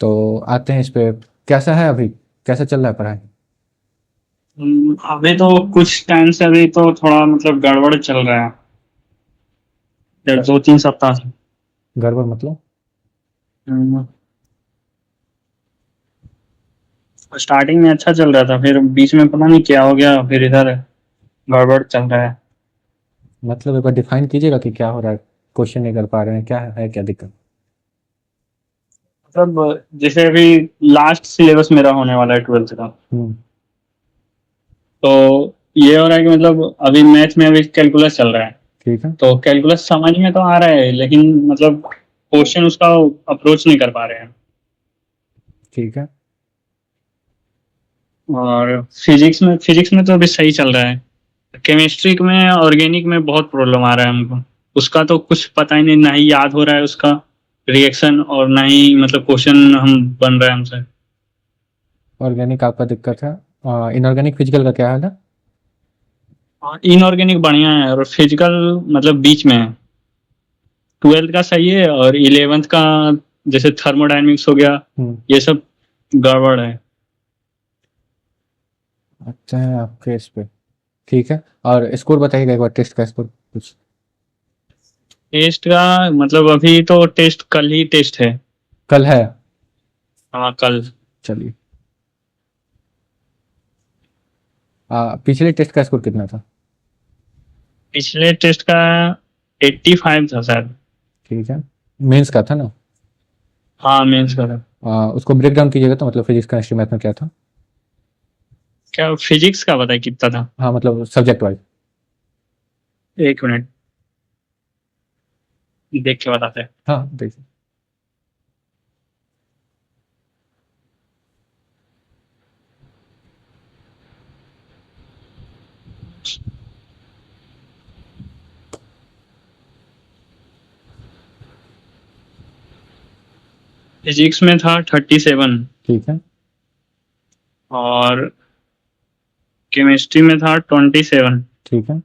तो आते हैं इस पे, कैसा है अभी, कैसा चल रहा है पढ़ाई? अभी तो कुछ टाइम से अभी तो थोड़ा मतलब गड़बड़ चल रहा है। ग- 2-3 सप्ताह से। गड़बड़ मतलब? हम्म, स्टार्टिंग में अच्छा चल रहा था, फिर बीच में पता नहीं क्या हो गया, फिर इधर गड़बड़ चल रहा है। मतलब एक बार डिफाइन कीजिएगा कि क्या हो रहा है, क्वेश्चन नहीं कर पा रहे हैं, क्या है क्या दिक्कत? मतलब जैसे अभी लास्ट सिलेबस मेरा होने वाला है 12th का। हम्म। तो ये हो रहा है कि मतलब अभी मैथ में अभी कैलकुलस चल रहा है। ठीक है। तो कैलकुलस समझ में तो आ रहा है, लेकिन मतलब क्वेश्चन उसका अप्रोच नहीं कर पा रहे हैं। ठीक है। और फिजिक्स में तो अभी सही चल रहा है। केमिस्ट्री में ऑर्गेनिक में बहुत प्रॉब्लम आ रहा है हमको। उसका तो कुछ पता ही नहीं, ना ही याद हो रहा है उसका रिएक्शन, और ना ही मतलब क्वेश्चन हम बन रहा है हमसे। ऑर्गेनिक आपका दिक्कत है। इनऑर्गेनिक फिजिकल का क्या हाल है? इनऑर्गेनिक बढ़िया है और फिजिकल मतलब बीच में है। 12th का सही है और 11th का जैसे थर्मोडायनेमिक्स हो गया, हम्म। ये सब गड़बड़ है। अच्छा है आपके इस पे। ठीक है। और स्कोर बताइएगा एक बार, टेस्ट का स्कोर कुछ। टेस्ट का मतलब अभी तो टेस्ट कल ही टेस्ट है। कल है? हाँ कल। चलिए। पिछले टेस्ट का स्कोर कितना था? पिछले टेस्ट का 85 था शायद। ठीक है। मेंस का था ना? हाँ मेंस का था। उसको ब्रेक डाउन कीजिएगा तो मतलब फिजिक्स केमिस्ट्री मैथ में क्या था? क्या फिजिक्स का बताया कितना था? हाँ मतलब सब्जेक्ट वाइज। 1 मिनट देख के बताते हैं। हाँ देखिए। फिजिक्स में था 37। ठीक है। और केमिस्ट्री में था 27। ठीक है।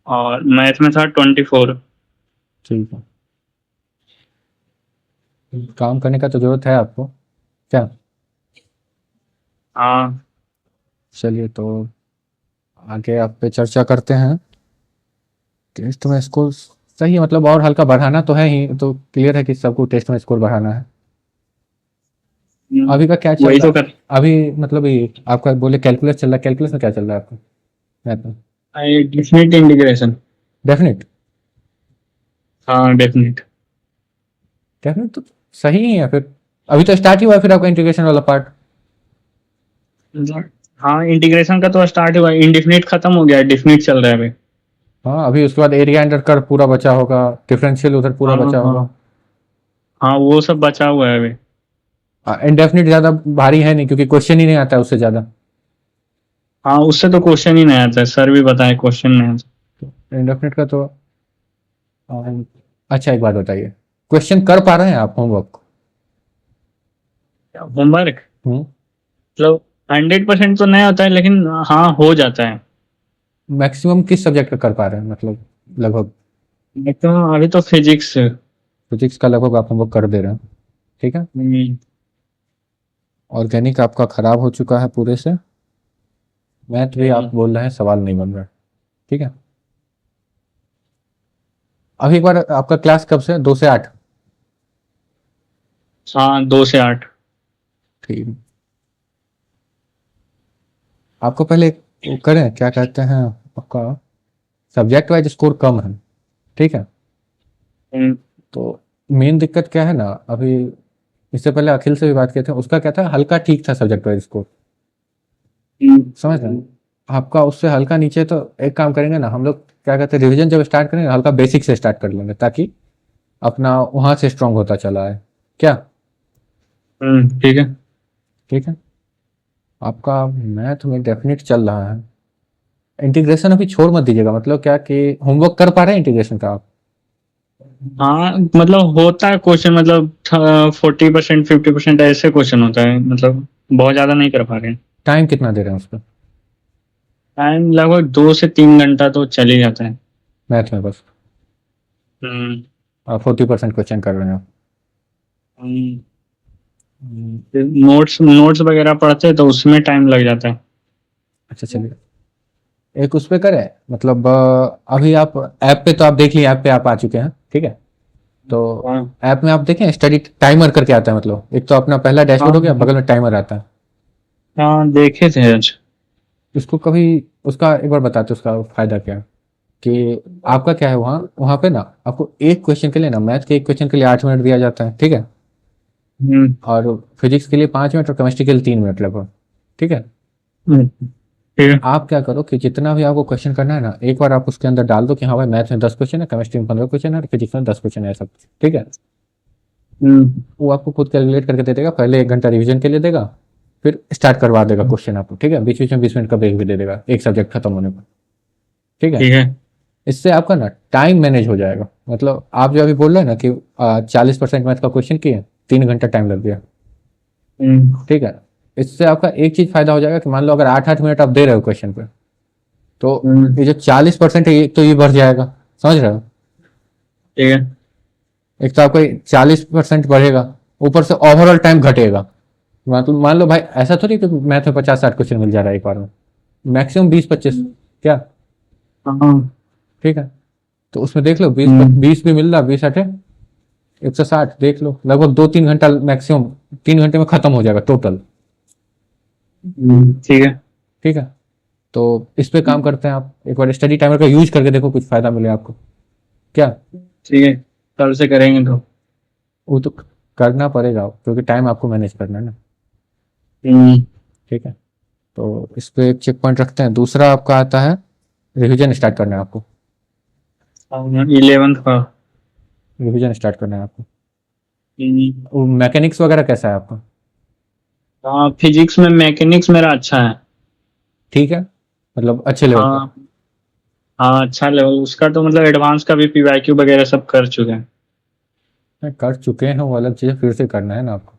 और मैथ में था 24। ठीक है। काम करने का तो जरूरत है आपको, क्या? हाँ। चलिए तो आगे आप पे चर्चा करते हैं। टेस्ट में स्कोर सही है, मतलब और हल्का बढ़ाना तो है ही, तो क्लियर है कि सबको टेस्ट में स्कोर बढ़ाना है। अभी का क्या चल वही रहा तो है? कर। अभी मतलब ये आपका बोले कैलकुलस चल रहा है, कैलकुलस में क्या चल रहा है आपका मैथ में? Definite integration. डेफिनेट? हाँ डेफिनेट। डेफिनेट तो सही ही है फिर। अभी तो स्टार्ट ही हुआ है फिर आपका इंटीग्रेशन वाला पार्ट। हाँ इंटीग्रेशन का तो स्टार्ट हुआ, इंडिफिनिट खत्म हो गया, डिफिनिट चल रहा है अभी। हाँ अभी उसके बाद एरिया अंडर कर्व पूरा बचा होगा, डिफरेंशियल उधर पूरा हाँ बचा होगा। हाँ। हाँ वो सब बचा हुआ है अभी। इंडेफिनिट ज्यादा भारी है नहीं क्योंकि क्वेश्चन ही नहीं आता है उससे ज्यादा। हाँ उससे तो क्वेश्चन ही नहीं आता है, सर भी बताए क्वेश्चन नहीं आता। इंडेफिनिट का तो अच्छा एक बात बताइए, क्वेश्चन कर पा रहे हैं आप होमवर्क? होमवर्क हम्म। मतलब 100% तो नहीं होता है, लेकिन हाँ हो जाता है। मैक्सिमम किस सब्जेक्ट का कर पा रहे हैं मतलब, लगभग? तो अभी तो फिजिक्स। फिजिक्स का लगभग आप होमवर्क कर दे रहे हैं। ठीक है। ऑर्गेनिक आपका खराब हो चुका है पूरे से। मैथ भी आप बोल रहे हैं सवाल नहीं बन रहा है। ठीक है। अभी एक बार आपका क्लास कब से, 2 से 8? हाँ 2 से 8। ठीक है। आपको पहले वो करें, क्या कहते हैं, आपका सब्जेक्ट वाइज स्कोर कम है। ठीक है। तो मेन दिक्कत क्या है ना अभी, इससे पहले अखिल से भी बात किए थे, उसका क्या था, हल्का ठीक था सब्जेक्ट वाइज स्कोर, समझ रहे हैं? आपका उससे हल्का नीचे, तो एक काम करेंगे ना हम लोग, क्या कहते हैं, रिवीजन जब स्टार्ट करेंगे हल्का बेसिक से स्टार्ट कर लेंगे ताकि अपना वहां से स्ट्रांग होता चला है, क्या? ठीक है। ठीक है। आपका मैथ में डेफिनेट चल रहा है। इंटीग्रेशन अभी छोड़ मत दीजिएगा, मतलब क्या कि होमवर्क कर पा रहे हैं इंटीग्रेशन का आप? हाँ मतलब होता है क्वेश्चन, मतलब 40% 50% ऐसे क्वेश्चन होता है, मतलब बहुत ज्यादा नहीं कर पा रहे हैं। टाइम कितना दे रहे हैं उस पर? टाइम लगभग 2 से 3 घंटा तो चल ही जाता है। मैथ में बस हम्म। 40% क्वेश्चन कर रहे हैं आप? हम्म, नोट्स नोट्स वगैरह पढ़ते हैं तो उसमें टाइम लग जाता है। अच्छा चलिए, एक उस पे करें, मतलब अभी आप ऐप पे, तो आप देख लिए, ऐप पे आप आ चुके हैं, ठीक है। तो हाँ ऐप में आप देखें स्टडी टाइमर करके आता है, मतलब एक तो अपना पहला डैशबोर्ड हो गया, हाँ बगल में टाइमर आता है। हाँ, देखे थे आज। उसको कभी, उसका एक बार बताते उसका फायदा क्या है, कि आपका क्या है, वहाँ वहाँ पे ना आपको एक क्वेश्चन के लिए ना, मैथ के एक क्वेश्चन के लिए 8 मिनट दिया जाता है, ठीक है। हम्म और फिजिक्स के लिए 5 मिनट और केमिस्ट्री के लिए 3 मिनट लगभग, ठीक है। ठीक है। आप क्या करो कि जितना भी आपको क्वेश्चन करना है ना, एक बार आप उसके अंदर डाल दो कि हाँ भाई मैथ में 10 क्वेश्चन है, केमिस्ट्री में 15 क्वेश्चन है और फिजिक्स में 10 क्वेश्चन है, सब, ठीक है। वो आपको खुद कैलकुलेट करके दे देगा, पहले 1 घंटा रिवीजन के लिए देगा, फिर स्टार्ट करवा देगा क्वेश्चन आपको, ठीक है। बीच बीच में 20 मिनट का ब्रेक भी दे देगा एक सब्जेक्ट खत्म होने पर, ठीक है। ठीक है। इससे आपका ना टाइम मैनेज हो जाएगा, मतलब आप जो अभी बोल रहे हैं ना कि 40% मैथ का क्वेश्चन किए, 3 घंटा टाइम लग गया, ठीक है। इससे आपका एक चीज फायदा हो जाएगा कि मान लो अगर 8 8 मिनट आप दे रहे हो क्वेश्चन पे, तो ये जो 40% है, तो ये बढ़ जाएगा, समझ रहे हो। ठीक है। एक तो आपका 40% बढ़ेगा, ऊपर से ओवरऑल टाइम घटेगा। मतलब मान लो भाई ऐसा थोड़ी कि मैथ में 50 60 क्वेश्चन मिल जा रहा है एक बार में, मैक्सिमम 20 25, क्या, हाँ। ठीक है। तो उसमें देख लो 20 20 भी मिल रहा, 20 8 160, देख लो लगभग 2 3 घंटा मैक्सिमम, 3 घंटे में खत्म हो जाएगा टोटल, ठीक है। ठीक है। तो इस पे काम करते हैं, आप एक बार स्टडी टाइमर का यूज करके देखो, कुछ फायदा मिले आपको, क्या। ठीक है, कल से करेंगे तो। वो तो करना पड़ेगा क्योंकि टाइम आपको मैनेज करना है ना, ठीक है। तो इस पे एक चेक पॉइंट रखते हैं। दूसरा आपका आता है रिवीजन स्टार्ट करना है आपको, 11th का। रिवीजन स्टार्ट करना है आपको। हम्म, मैकेनिक्स वगैरह कैसा है आपका, हाँ, फिजिक्स में मैकेनिक्स मेरा अच्छा है। ठीक है, मतलब अच्छे लेवल का। हाँ हाँ, अच्छा लेवल उसका तो, मतलब एडवांस का भी पीवाईक्यू वगैरह सब कर चुके हैं। कर चुके हैं, वो अलग चीज़ है, फिर से करना है ना आपको,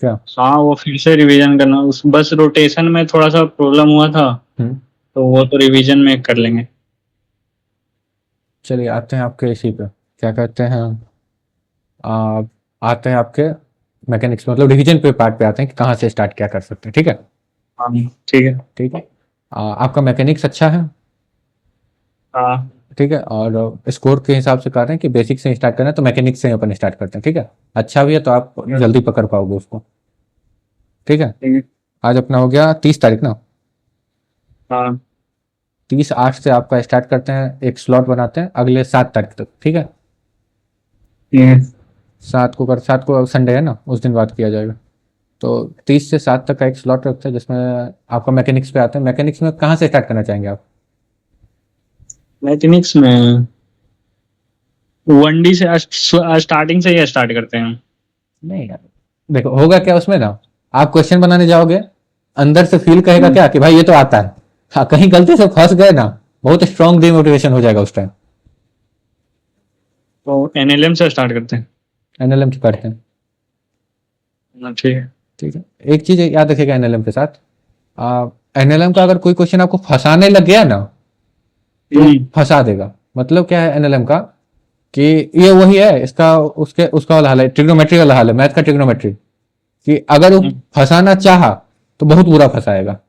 क्या। हाँ, वो फिर से रिवीजन करना, उस बस रोटेशन में थोड़ा सा प्रॉब्लम हुआ था, हम्म। तो वो तो रिवीजन में कर लेंगे। चलिए आते हैं आपके इसी पे, क्या कहते हैं, आ, आते हैं आपके मैकेनिक्स, मतलब रिवीजन पे पार्ट पे आते हैं कि कहाँ से स्टार्ट क्या कर सकते हैं, ठीक है। हाँ ठीक है। ठीक है। आपका मैकेनिक्स अच्छा है, हाँ ठीक है। और स्कोर के हिसाब से कह रहे हैं कि बेसिक से स्टार्ट करना है, तो मैकेनिक्स से ही अपन स्टार्ट करते हैं, ठीक है। अच्छा भी है तो आप जल्दी पकड़ पाओगे उसको, ठीक है। ठीक है। आज अपना हो गया 30 तारीख ना, हाँ 30/8 से आपका स्टार्ट करते हैं, एक स्लॉट बनाते हैं अगले 7 तारीख तक, ठीक है। ठीक है। 7 को संडे है ना, उस दिन बात किया जाएगा। तो 30 से 7 तक का एक स्लॉट रखते हैं जिसमें आपका मैकेनिक्स पे आते हैं। मैकेनिक्स में कहाँ से स्टार्ट करना चाहेंगे आप, मैकेनिक्स में 1D से स्टार्टिंग से ही स्टार्ट करते हैं। नहीं यार, देखो होगा क्या उसमें ना, आप क्वेश्चन बनाने जाओगे, अंदर से फील कहेगा क्या कि भाई ये तो आता है, हाँ कहीं गलती से फंस गए ना, बहुत स्ट्रांग डिमोटिवेशन हो जाएगा उस टाइम। तो NLM से स्टार्ट करते हैं। एनएलएम करते हैं, ठीक है। ठीक है। एक चीज याद रखिएगा एनएलएम के साथ, एनएलएम का अगर कोई क्वेश्चन आपको फंसाने लग गया ना, तो फंसा देगा। मतलब क्या है एनएलएम का, कि ये वही है इसका, उसके उसका वाला हाल है, ट्रिग्नोमेट्री वाला हाल है, मैथ का ट्रिग्नोमेट्री, कि अगर वो फंसाना चाहा तो बहुत बुरा फंसाएगा।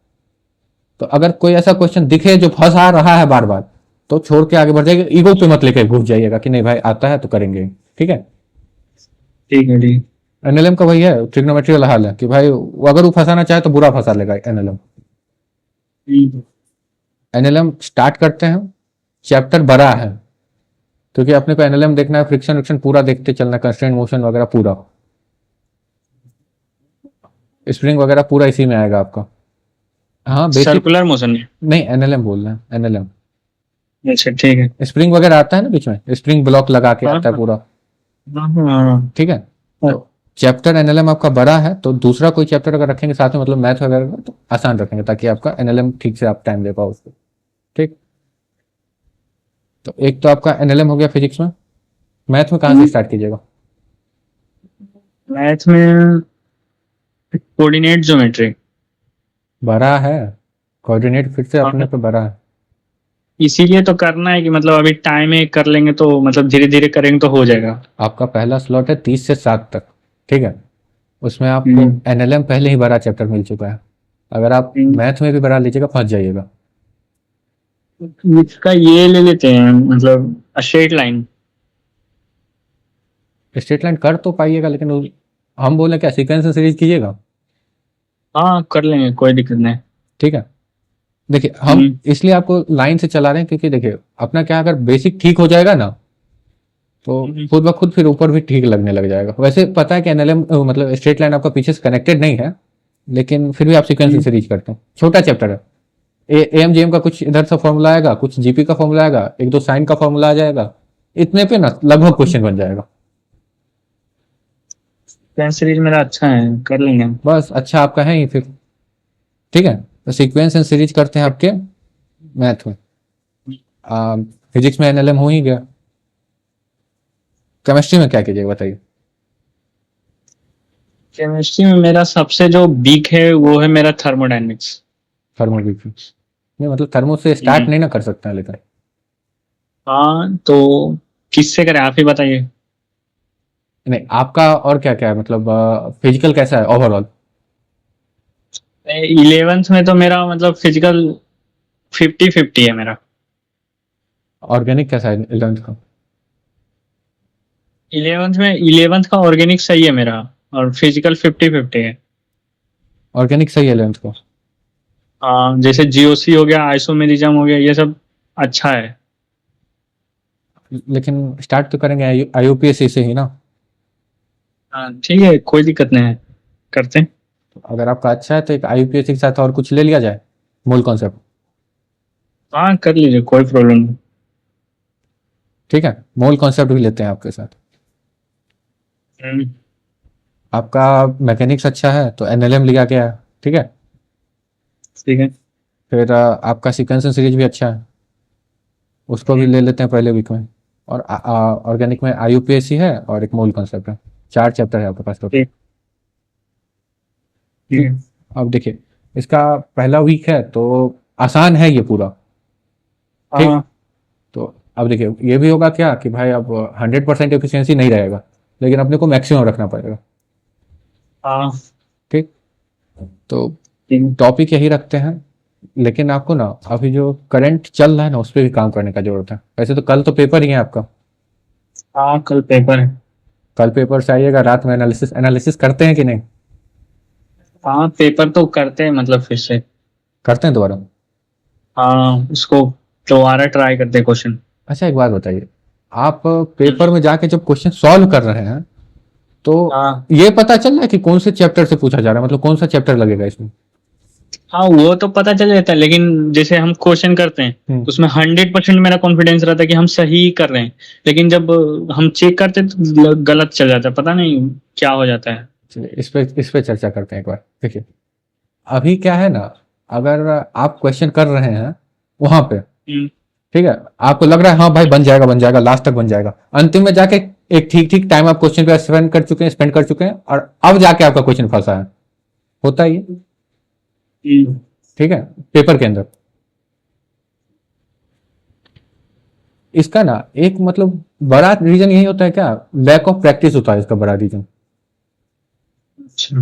तो अगर कोई ऐसा क्वेश्चन दिखे जो फंसा रहा है बार बार, तो छोड़ के आगे बढ़ जाएगा, ईगो पे मत लेके घुस जाइएगा कि नहीं भाई आता है तो करेंगे, ठीक है। ठीक है। ठीक एनएलएम का वही है, ट्रिग्नोमेट्री वाला हाल है कि भाई अगर वो फंसाना चाहे तो बुरा फंसा लेगा एनएलएम। है। एनएलएम स्टार्ट करते हैं, चैप्टर बड़ा है, क्योंकि अपने को एनएलएम देखना है, फ्रिक्शन विक्शन पूरा देखते चलना, कंस्ट्रेंट मोशन वगैरह पूरा, स्प्रिंग वगैरह पूरा इसी में आएगा आपका। हाँ बेसिक, सर्कुलर मोशन में। नहीं एनएलएम बोल रहे हैं, एनएलएम। अच्छा ठीक है। स्प्रिंग वगैरह आता है ना बीच में, स्प्रिंग ब्लॉक लगा के हाँ आता है पूरा, हाँ ठीक है। तो चैप्टर एनएलएम आपका बड़ा है, तो दूसरा कोई चैप्टर अगर रखेंगे साथ में, मतलब मैथ वगैरह का, तो आसान रखेंगे ताकि आपका एनएलएम ठीक से आप टाइम दे पाओ उसको, ठीक। तो एक तो आपका एनएलएम हो गया फिजिक्स में। मैथ में कहाँ से स्टार्ट कीजिएगा, मैथ में कोऑर्डिनेट ज्योमेट्री। बड़ा है, कोऑर्डिनेट फिर से अपने पे बड़ा है। इसीलिए तो करना है कि मतलब अभी टाइम है, कर लेंगे तो मतलब धीरे धीरे करेंगे तो हो जाएगा। आपका पहला स्लॉट है 30 से 7 तक, ठीक है। उसमें आपको एनएलएम पहले ही बड़ा चैप्टर मिल चुका है। अगर आप मैथ में भी बड़ा लीजिएगा फंस जाइएगा। इसका ये ले लेते हैं, मतलब स्ट्रेट लाइन। स्ट्रेट लाइन कर तो पाइएगा, लेकिन हम बोले क्या सीक्वेंस में सीरीज कीजिएगा। हाँ कर लेंगे, कोई दिक्कत नहीं। ठीक है, देखिए हम इसलिए आपको लाइन से चला रहे हैं क्योंकि देखिए अपना क्या, अगर बेसिक ठीक हो जाएगा ना तो खुद ब खुद फिर ऊपर भी ठीक लगने लग जाएगा। वैसे पता है कि एनएलएम मतलब स्ट्रेट लाइन आपका पीछे से कनेक्टेड नहीं है, लेकिन फिर भी आप सीक्वेंस में सीरीज करते हैं। छोटा चैप्टर है, एएमजीएम का कुछ इधर से फॉर्मूला आएगा, कुछ जीपी का फॉर्मूला आएगा, एक दो साइन का फॉर्मूला आ जाएगा, इतने पे ना लगभग क्वेश्चन बन जाएगा। सीरीज मेरा अच्छा है, कर लेंगे। बस अच्छा आपका है ही फिर। ठीक है, तो सीक्वेंस एंड सीरीज करते हैं आपके मैथ में। फिजिक्स में एनएलएम हो ही गया। केमिस्ट्री में क्या कीजिएगा बताइए। केमिस्ट्री में मेरा सबसे जो वीक है वो है मेरा थर्मोडायनेमिक्स। थर्मोडायनेमिक्स नहीं, मतलब थर्मो से स्टार्ट नहीं ना कर सकते हैं, लेकिन हाँ तो किससे करें, आप ही बताइए। नहीं आपका और क्या क्या है, मतलब फिजिकल कैसा है ओवरऑल। 11th में तो मेरा मतलब फिजिकल 50-50 है मेरा। ऑर्गेनिक कैसा है 11th का। 11th का ऑर्गेनिक सही है मेरा, और फिजिकल 50-50 है। ऑर्गेनिक सही है 11th का। हाँ, जैसे जीओसी हो गया, आइसोमेरिज्म हो गया, ये सब अच्छा है। लेकिन स्टार्ट तो करेंगे आईयूपीएससी से ही ना। हाँ ठीक है, कोई दिक्कत नहीं है, करते हैं। तो अगर आपका अच्छा है तो एक आईयूपीएससी के साथ और कुछ ले लिया जाए, मूल कॉन्सेप्ट। हाँ कर लीजिए, कोई प्रॉब्लम नहीं। ठीक है, मूल कॉन्सेप्ट भी लेते हैं आपके साथ। आपका मैकेनिक्स अच्छा है तो एनएलएम लिया गया है। ठीक है, ठीक है। फिर आपका सीक्वेंस सीरीज भी अच्छा है, उसको भी ले लेते हैं पहले वीक में। और ऑर्गेनिक में आईयूपीएससी है और एक मूल कॉन्सेप्ट है। 4 चैप्टर है आपके पास तो। ठीक है। अब देखिए इसका पहला वीक है तो आसान है ये पूरा। ठीक, हाँ तो अब देखिए ये भी होगा क्या कि भाई अब 100% एफिशिएंसी नहीं रहेगा, लेकिन अपने को मैक्सिमम रखना पड़ेगा। हाँ ठीक, तो ठीक। टॉपिक यही रखते हैं, लेकिन आपको ना अभी जो करंट चल रहा है ना उस पर भी काम करने का जरूरत है। वैसे तो कल तो पेपर ही है आपका। हाँ कल पेपर है। कल पेपर से आइएगा, रात में एनालिसिस एनालिसिस करते हैं कि नहीं। हाँ पेपर तो करते हैं, मतलब फिर से। करते हैं दोबारा। हाँ उसको दोबारा ट्राई करते हैं क्वेश्चन। अच्छा एक बात बताइए, आप पेपर में जाके जब क्वेश्चन सॉल्व कर रहे हैं तो हाँ ये पता चल रहा है कि कौन से चैप्टर से पूछा जा रहा है, मतलब कौन सा चैप्टर लगेगा इसमें। हाँ वो तो पता चल जाता है, लेकिन जैसे हम क्वेश्चन करते हैं उसमें 100% मेरा कॉन्फिडेंस रहता है कि हम सही कर रहे हैं, लेकिन जब हम चेक करते हैं तो गलत चल जाता है, पता नहीं क्या हो जाता है। चलिए इस पे चर्चा करते हैं एक बार। देखिए अभी क्या है ना, अगर आप क्वेश्चन कर रहे हैं वहां पे, ठीक है, आपको लग रहा है हाँ भाई बन जाएगा लास्ट तक बन जाएगा, अंतिम में जाके एक ठीक ठीक टाइम आप क्वेश्चन पे स्पेंड कर चुके हैं और अब जाके आपका क्वेश्चन फंसा है। होता ही है, ठीक है, पेपर के अंदर। इसका ना एक मतलब बड़ा रीजन यही होता है क्या, लैक ऑफ प्रैक्टिस होता है इसका बड़ा रीजन। अच्छा।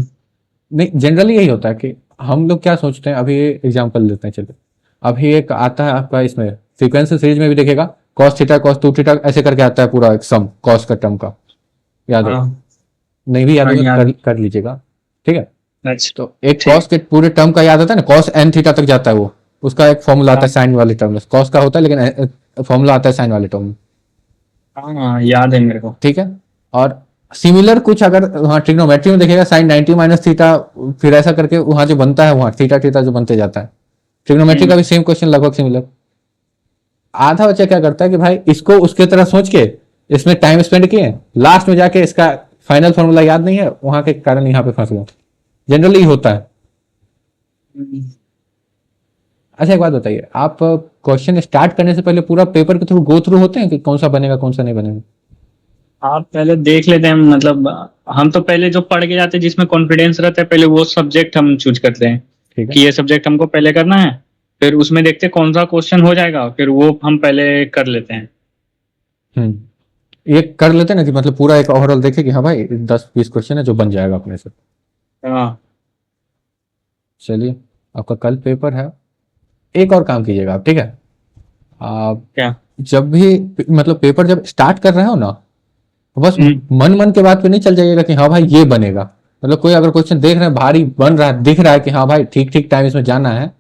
नहीं जनरली यही होता है कि हम लोग क्या सोचते हैं। अभी एग्जांपल लेते हैं, चलिए अभी एक आता है आपका इसमें सीक्वेंस सीरीज में भी देखिएगा, कॉस थीटा कॉस 2 थीटा ऐसे करके आता है पूरा एक सम कॉस का टर्म का, याद हो। नहीं भी याद हाँ, होगा याद। कर लीजिएगा। ठीक है, अच्छा तो एक कॉस के पूरे टर्म का याद आता है ना, कॉस एन थीटा तक जाता है वो, उसका एक फॉर्मूला आता है साइन वाले टर्म में। कॉस का होता है लेकिन फॉर्मूला आता है साइन वाले टर्म में। हाँ याद है मेरे को। ठीक है, और सिमिलर कुछ अगर वहाँ ट्रिग्नोमेट्री में देखेगा साइन 90 माइनस थीटा, फिर ऐसा करके वहाँ जो बनता है वहाँ थीटा थीटा जो बनते जाता है। ट्रिग्नोमेट्री का भी सेम क्वेश्चन लगभग सिमिलर। आधा बच्चा क्या करता है कि भाई इसको उसके तरह सोच के इसमें टाइम स्पेंड किए, लास्ट में जाके इसका फाइनल फॉर्मूला याद नहीं है, वहां के कारण यहाँ पे फंस गए। जनरली होता है। अच्छा एक बात बताइए, आप क्वेश्चन स्टार्ट करने से पहले पूरा पेपर के थ्रू गो थ्रू होते हैं कि कौन सा बनेगा कौन सा नहीं बनेगा। आप पहले देख लेते हैं, मतलब हम तो पहले जो पढ़ के जाते हैं जिसमें कॉन्फिडेंस रहता है, पहले वो सब्जेक्ट हम चूज करते हैं ठीक है, कि ये सब्जेक्ट हमको पहले करना है, फिर उसमें देखते हैं कौन सा क्वेश्चन हो जाएगा, फिर वो हम पहले कर लेते हैं। ये कर लेते हैं ना कि मतलब पूरा एक ओवरऑल देखे कि हाँ भाई 10-20 क्वेश्चन है जो बन जाएगा अपने से। हाँ चलिए, आपका कल पेपर है। एक और काम कीजिएगा आप, ठीक है? आप क्या? जब भी मतलब पेपर जब स्टार्ट कर रहे हो ना, तो बस हम्म, मन मन के बात पे नहीं चल जाइएगा कि हाँ भाई ये बनेगा। मतलब कोई अगर क्वेश्चन देख रहे हैं भारी बन रहा है, दिख रहा है कि हाँ भाई ठीक ठीक टाइम इसमें जाना है,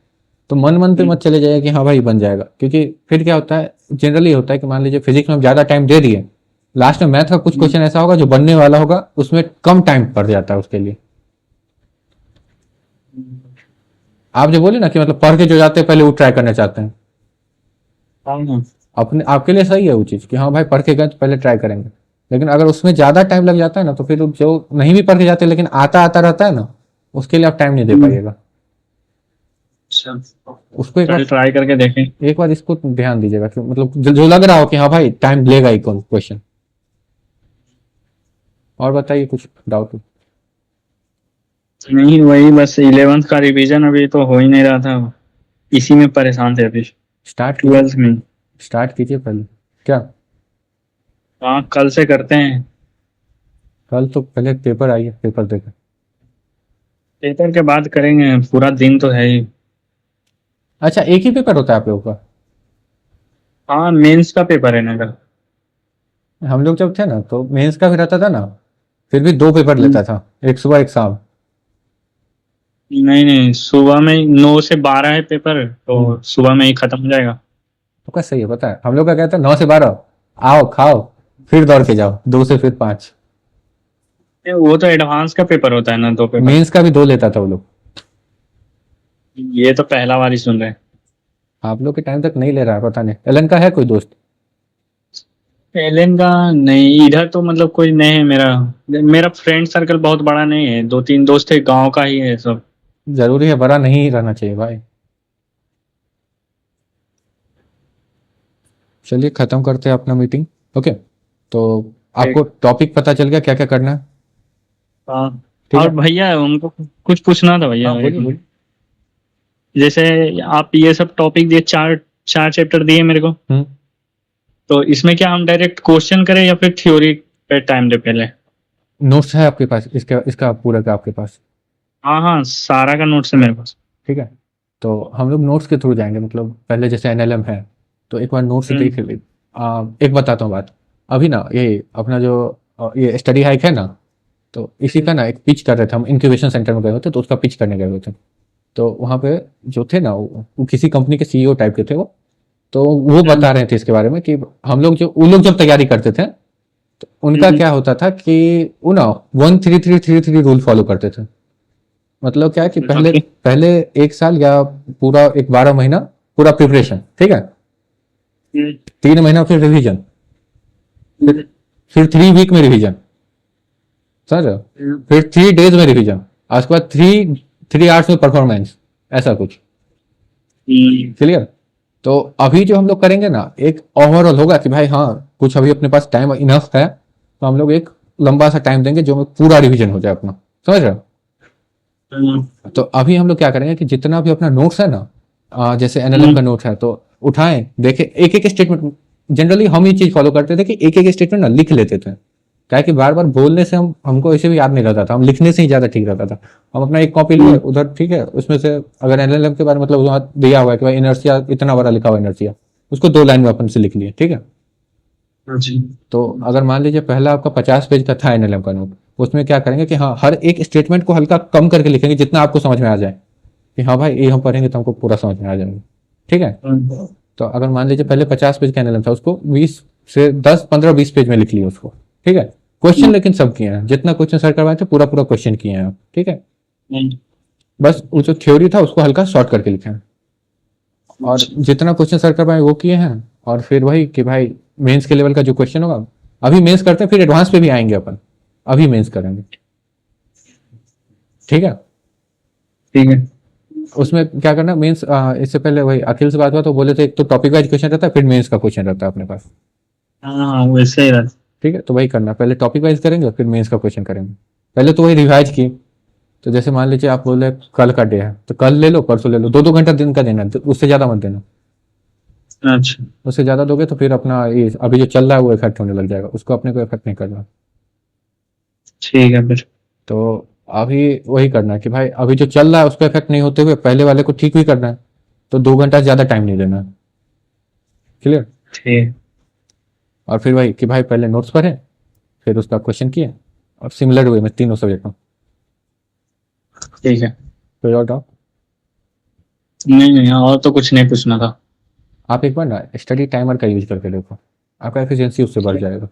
तो मन मन पे हम्म, मत चले जाइए कि हाँ भाई बन जाएगा। क्योंकि फिर क्या होता है, जनरली होता है कि मान लीजिए फिजिक्स में हम ज्यादा टाइम दे दिए, लास्ट में मैथ का कुछ हम्म, क्वेश्चन ऐसा होगा जो बनने वाला होगा, उसमें कम टाइम पड़ जाता है उसके लिए। आप जो बोले ना कि मतलब पढ़ के जो जाते हैं पहले वो ट्राई करना चाहते हैं, हाँ हाँ, अपने आपके लिए सही है वो चीज़ कि हाँ भाई पढ़ के गए तो पहले ट्राई करेंगे। लेकिन अगर उसमें ज़्यादा टाइम लग जाता है ना, तो फिर जो नहीं भी पढ़ के जाते लेकिन आता आता रहता है ना, उसके लिए आप टाइम नहीं दे हम्म, पाइएगा। अच्छा, उसको चल ट्राई करके देखें। एक बार इसको ध्यान दीजिएगा कि मतलब जो लग रहा हो कि हाँ भाई टाइम लेगा ही कौन क्वेश्चन। और बताइए कुछ डाउट। नहीं, वही बस 11th का रिवीजन अभी तो हो ही नहीं रहा था, इसी में परेशान थे अभी। स्टार्ट कीजिए, 12th में। स्टार्ट कीजिए पहले। क्या? हाँ, कल से करते हैं। कल तो पहले पेपर आइए, पेपर देकर। पेपर के बाद करेंगे, पूरा दिन तो है ही। अच्छा, एक ही पेपर होता है आप लोगों का? हाँ, मेंस का पेपर है ना कल। हम लोग जब थे ना तो मेंस का भी रहता था ना, फिर भी दो पेपर हम्म, लेता था, एक सुबह एक शाम। नहीं नहीं, सुबह में 9 से 12 है पेपर, हम्म, तो सुबह में ही खत्म हो जाएगा। तो क्या सही है, पता है हम लोग का कहता है 9 से 12, आओ खाओ, फिर दौड़ के जाओ 2 से फिर 5। वो तो एडवांस का पेपर होता है ना, 2 पेपर। मेंस का भी दो लेता था वो लोग। ये तो पहला बार ही सुन रहे हैं। आप लोग के टाइम तक नहीं ले रहा है, पता नहीं। एलन का है कोई दोस्त? एलेन का नहीं, इधर तो मतलब कोई नहीं है मेरा। मेरा फ्रेंड सर्कल बहुत बड़ा नहीं है, 2 3 दोस्त है, गांव का ही है सब। जरूरी है, बड़ा नहीं रहना चाहिए भाई। चलिए खत्म करते हैं अपना मीटिंग। ओके, तो आपको ठीक। टॉपिक पता चल गया क्या क्या करना है? हाँ। ठीक और है। भैया उनको कुछ पूछना था भैया हाँ एक बोलिए मिनट। बोलिए। जैसे आप ये सब टॉपिक दिए, चार चार चैप्टर दिए मेरे को, हम्म। तो इसमें क्या हम डायरेक्ट क्वेश्चन करें या फिर थ्योरी पे टाइम दे पहले? नोट्स है आपके पास इसका इसका पूरा का आपके पास? हाँ हाँ, सारा का नोट्स है मेरे पास। ठीक है, तो हम लोग नोट्स के थ्रू जाएंगे। मतलब पहले जैसे एनएलएम है, तो एक बार नोट्स हम्म, देख ले। एक बताता हूँ बात। अभी ना ये अपना जो ये स्टडी हाइक है ना, तो इसी हम्म, का ना एक पिच कर रहे थे हम, इंक्यूबेशन सेंटर में गए होते, तो उसका पिच करने गए हुए थे। तो वहाँ पे जो थे ना वो किसी कंपनी के सीईओ टाइप के थे वो। तो वो हम्म, बता रहे थे इसके बारे में कि हम लोग जो वो लोग जब तैयारी करते थे, तो उनका हम्म, क्या होता था कि वो ना 13333 रूल फॉलो करते थे। मतलब क्या है कि पहले ओके। पहले एक साल या पूरा एक 12 महीना पूरा प्रिपरेशन, ठीक है। हम्म, 3 महीना फिर रिवीजन, फिर हम्म, फिर 3 वीक में रिवीजन, समझ रहे हो? हम्म, फिर 3 डेज में रिवीजन, और उसके बाद 3 आवर्स में परफॉर्मेंस, ऐसा कुछ। हम्म, क्लियर? तो अभी जो हम लोग करेंगे ना, एक ओवरऑल होगा कि भाई हाँ कुछ अभी अपने पास टाइम इनफ है, तो हम लोग एक लंबा सा टाइम देंगे जो में पूरा रिवीजन हो जाए अपना, समझ रहे हो? तो अभी हम लोग क्या करेंगे कि जितना भी अपना नोट्स है ना, जैसे एनएलएम हम्म, का नोट है, तो उठाएं देखें एक एक स्टेटमेंट। जनरली हम ये चीज फॉलो करते थे कि एक एक स्टेटमेंट ना लिख लेते थे, क्या है कि बार बार बोलने से हमको ऐसे भी याद नहीं रहता था, हम लिखने से ही ज्यादा ठीक रहता था। हम अपना एक कॉपी लिए हम्म, उधर, ठीक है, उसमें से अगर एनएलएम के बारे में मतलब वहाँ दिया हुआ है कि भाई इनर्सिया इतना बड़ा लिखा हुआ इनर्सिया, उसको 2 लाइन में अपन से लिख लिए, ठीक है। जी, तो अगर मान लीजिए पहला आपका 50 पेज का था एनएलएम का नोट, उसमें क्या करेंगे कि हाँ हर एक स्टेटमेंट को हल्का कम करके लिखेंगे जितना आपको समझ में आ जाए, कि हाँ भाई ये हम पढ़ेंगे तो हमको पूरा समझ में आ जाएगा, ठीक है। हम्म, तो अगर मान लीजिए पहले 50 पेज का एनएलएम था, उसको 20 से 10 15 20 पेज में लिख लिए उसको, ठीक है। क्वेश्चन लेकिन सब किए हैं, जितना क्वेश्चन सर करवाए थे पूरा पूरा क्वेश्चन किए हैं आप, ठीक है। हम्म, बस वो जो थ्योरी था उसको हल्का शॉर्ट करके लिखे हैं, और जितना क्वेश्चन सर करवाए वो किए हैं। और फिर वही कि भाई मेंस के लेवल का जो क्वेश्चन होगा, अभी मेंस करते हैं फिर एडवांस पे भी आएंगे अपन, अभी मेंस करेंगे, ठीक है। ठीक है। उसमें क्या करना मेंस, इससे पहले वही अखिल से बात हुआ तो बोले थे एक तो टॉपिक वाइज क्वेश्चन रहता है, फिर मेंस का क्वेश्चन रहता है अपने पास, हाँ हाँ, वैसे ही रहता। ठीक है। तो वही करना, पहले टॉपिक वाइज करेंगे फिर मेंस का क्वेश्चन करेंगे। पहले तो वही रिवाइज की। तो जैसे मान लीजिए आप बोले कल का डे है, तो कल ले लो परसों ले लो, 2 2 घंटा दिन का देना, तो उससे ज्यादा मत देना। अच्छा, उससे ज्यादा दोगे तो फिर अपना ये अभी जो चल रहा है वो इफेक्ट होने लग जाएगा, उसको अपने को इफेक्ट नहीं करना। ठीक है फिर। तो अभी वही करना है कि भाई अभी जो चल रहा है उसको इफेक्ट नहीं होते हुए पहले वाले को ठीक भी करना है, तो 2 घंटा से ज्यादा टाइम नहीं देना है। क्लियर। ठीक। और फिर वही कि भाई पहले नोट्स पढ़े, फिर उसका क्वेश्चन किए, और सिमिलर वे में तीनों सब्जेक्ट में। ठीक है। कोई और डाउट? नहीं नहीं, और तो कुछ नहीं पूछना था। आप एक बार ना स्टडी टाइमर का यूज करके देखो, आपका एफिशिएंसी उससे बढ़ जाएगा।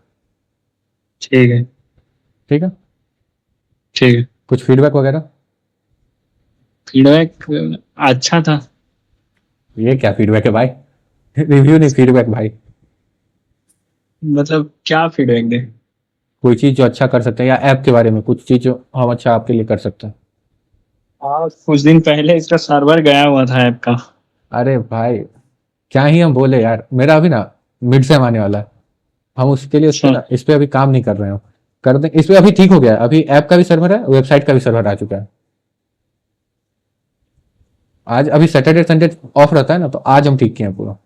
ठीक है। ठीक है। ठीक है। कुछ फीडबैक वगैरह? फीडबैक अच्छा था। ये क्या फीडबैक है भाई? रिव्यू नहीं, फीडबैक भाई। मतलब क्या फीडबैक दे? कोई चीज जो अच्छा कर सकते हैं, या ऐप के बारे में कुछ चीज जो हम अच्छा आपके लिए कर सकते हैं। हाँ, कुछ दिन पहले इसका सर्वर गया हुआ था ऐप का। अरे भाई, क्या ही हम बोले यार, मेरा अभी ना मिड सेम आने वाला है, हम उसके लिए उस पे अच्छा। ना इस पे अभी काम नहीं कर रहे हो। कर दे इस पे, अभी ठीक हो गया है, अभी ऐप का भी सर्वर है, वेबसाइट का भी सर्वर आ चुका है। आज अभी सैटरडे संडे ऑफ रहता है ना, तो आज हम ठीक किए हैं पूरा।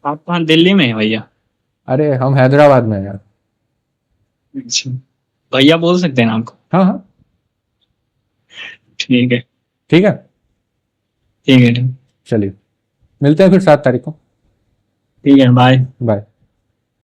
आप कहाँ, दिल्ली में है भैया? अरे हम हैदराबाद में हैं यार। अच्छा। भैया बोल सकते हैं ना आपको? हाँ हाँ। ठीक है। ठीक है। ठीक है। ठीक। चलिए, मिलते हैं फिर 7 तारीख को। ठीक है, बाय। बाय।